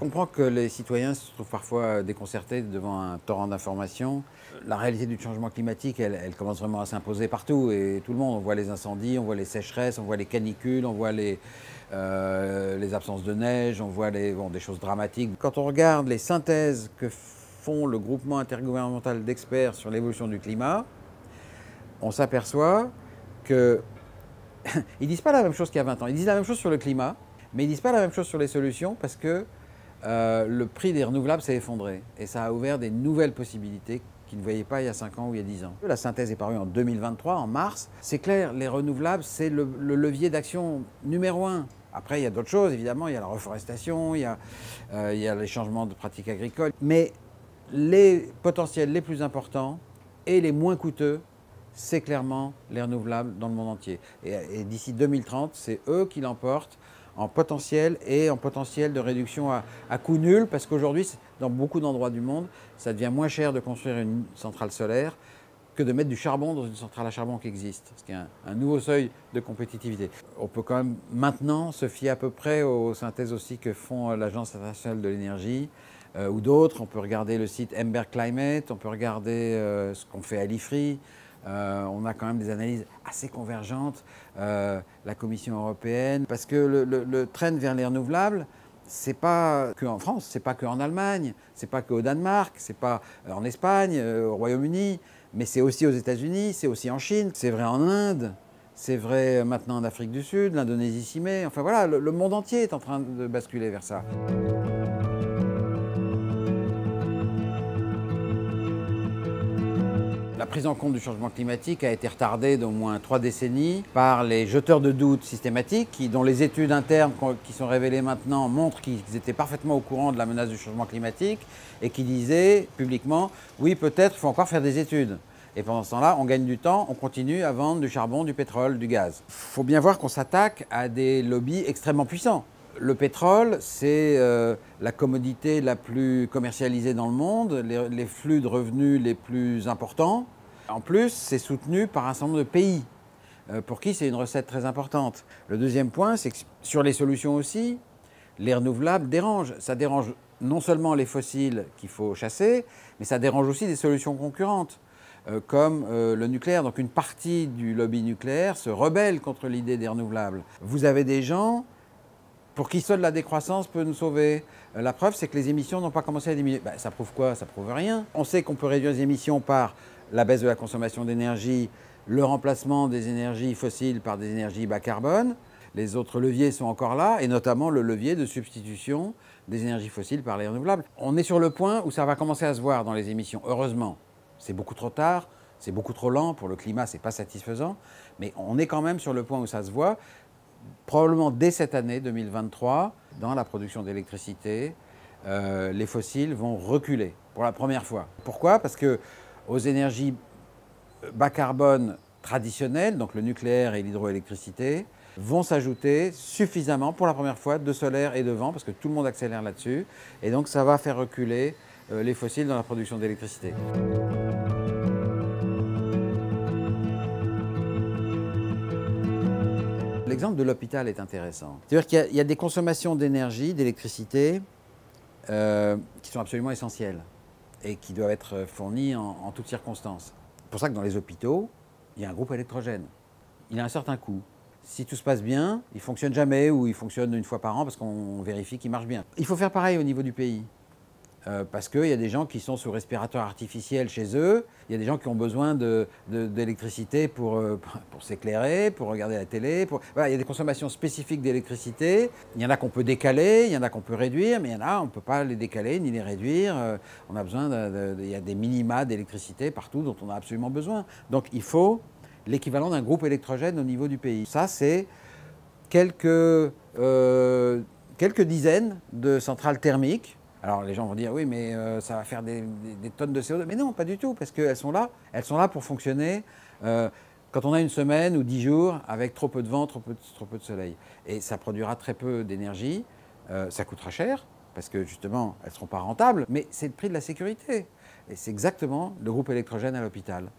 comprends que les citoyens se trouvent parfois déconcertés devant un torrent d'informations. La réalité du changement climatique, elle commence vraiment à s'imposer partout et tout le monde. On voit les incendies, on voit les sécheresses, on voit les canicules, on voit les absences de neige, on voit des choses dramatiques. Quand on regarde les synthèses que font le groupement intergouvernemental d'experts sur l'évolution du climat, on s'aperçoit qu'ils ne disent pas la même chose qu'il y a 20 ans. Ils disent la même chose sur le climat, mais ils ne disent pas la même chose sur les solutions parce que le prix des renouvelables s'est effondré et ça a ouvert des nouvelles possibilités qu'ils ne voyaient pas il y a 5 ans ou il y a 10 ans. La synthèse est parue en 2023, en mars. C'est clair, les renouvelables, c'est le levier d'action numéro 1. Après, il y a d'autres choses, évidemment, il y a la reforestation, il y a les changements de pratiques agricoles. Mais les potentiels les plus importants et les moins coûteux, c'est clairement les renouvelables dans le monde entier. Et d'ici 2030, c'est eux qui l'emportent en potentiel et en potentiel de réduction à coût nul, parce qu'aujourd'hui, dans beaucoup d'endroits du monde, ça devient moins cher de construire une centrale solaire que de mettre du charbon dans une centrale à charbon qui existe, ce qui est un nouveau seuil de compétitivité. On peut quand même maintenant se fier à peu près aux synthèses aussi que font l'Agence internationale de l'énergie ou d'autres. On peut regarder le site Ember Climate, on peut regarder ce qu'on fait à l'IFRI. On a quand même des analyses assez convergentes, la Commission européenne, parce que le trend vers les renouvelables, c'est pas qu'en France, c'est pas qu'en Allemagne, c'est pas qu'au Danemark, c'est pas en Espagne, au Royaume-Uni, mais c'est aussi aux États-Unis, c'est aussi en Chine, c'est vrai en Inde, c'est vrai maintenant en Afrique du Sud, l'Indonésie s'y met, enfin voilà, le monde entier est en train de basculer vers ça. La prise en compte du changement climatique a été retardée d'au moins 3 décennies par les jeteurs de doute systématiques, dont les études internes qui sont révélées maintenant montrent qu'ils étaient parfaitement au courant de la menace du changement climatique et qui disaient publiquement « oui, peut-être, il faut encore faire des études ». Et pendant ce temps-là, on gagne du temps, on continue à vendre du charbon, du pétrole, du gaz. Il faut bien voir qu'on s'attaque à des lobbies extrêmement puissants. Le pétrole, c'est la commodité la plus commercialisée dans le monde, les flux de revenus les plus importants. En plus, c'est soutenu par un certain nombre de pays, pour qui c'est une recette très importante. Le deuxième point, c'est que sur les solutions aussi, les renouvelables dérangent. Ça dérange non seulement les fossiles qu'il faut chasser, mais ça dérange aussi des solutions concurrentes, comme le nucléaire. Donc une partie du lobby nucléaire se rebelle contre l'idée des renouvelables. Vous avez des gens pour qui seule la décroissance peut nous sauver. La preuve, c'est que les émissions n'ont pas commencé à diminuer. Ben, ça prouve quoi? Ça prouve rien. On sait qu'on peut réduire les émissions par la baisse de la consommation d'énergie, le remplacement des énergies fossiles par des énergies bas carbone. Les autres leviers sont encore là, et notamment le levier de substitution des énergies fossiles par les renouvelables. On est sur le point où ça va commencer à se voir dans les émissions, heureusement. C'est beaucoup trop tard, c'est beaucoup trop lent, pour le climat, c'est pas satisfaisant, mais on est quand même sur le point où ça se voit. Probablement dès cette année 2023, dans la production d'électricité, les fossiles vont reculer pour la première fois. Pourquoi? Parce que aux énergies bas carbone traditionnelles, donc le nucléaire et l'hydroélectricité, vont s'ajouter suffisamment pour la première fois de solaire et de vent, parce que tout le monde accélère là-dessus, et donc ça va faire reculer les fossiles dans la production d'électricité. L'exemple de l'hôpital est intéressant. C'est-à-dire qu'il y a des consommations d'énergie, d'électricité, qui sont absolument essentielles et qui doivent être fournies en toutes circonstances. C'est pour ça que dans les hôpitaux, il y a un groupe électrogène. Il a un certain coût. Si tout se passe bien, il ne fonctionne jamais ou il fonctionne une fois par an parce qu'on vérifie qu'il marche bien. Il faut faire pareil au niveau du pays. Parce qu'il y a des gens qui sont sous respirateur artificiel chez eux, il y a des gens qui ont besoin d'électricité pour s'éclairer, pour regarder la télé. Voilà, il y a des consommations spécifiques d'électricité. Il y en a qu'on peut décaler, il y en a qu'on peut réduire, mais il y en a on ne peut pas les décaler ni les réduire. On a besoin il y a des minima d'électricité partout dont on a absolument besoin. Donc il faut l'équivalent d'un groupe électrogène au niveau du pays. Ça, c'est quelques dizaines de centrales thermiques. Alors les gens vont dire oui mais ça va faire des tonnes de CO2. Mais non, pas du tout, parce qu'elles sont là pour fonctionner quand on a une semaine ou 10 jours avec trop peu de vent, trop peu de soleil. Et ça produira très peu d'énergie, ça coûtera cher, parce que justement elles ne seront pas rentables, mais c'est le prix de la sécurité. Et c'est exactement le groupe électrogène à l'hôpital.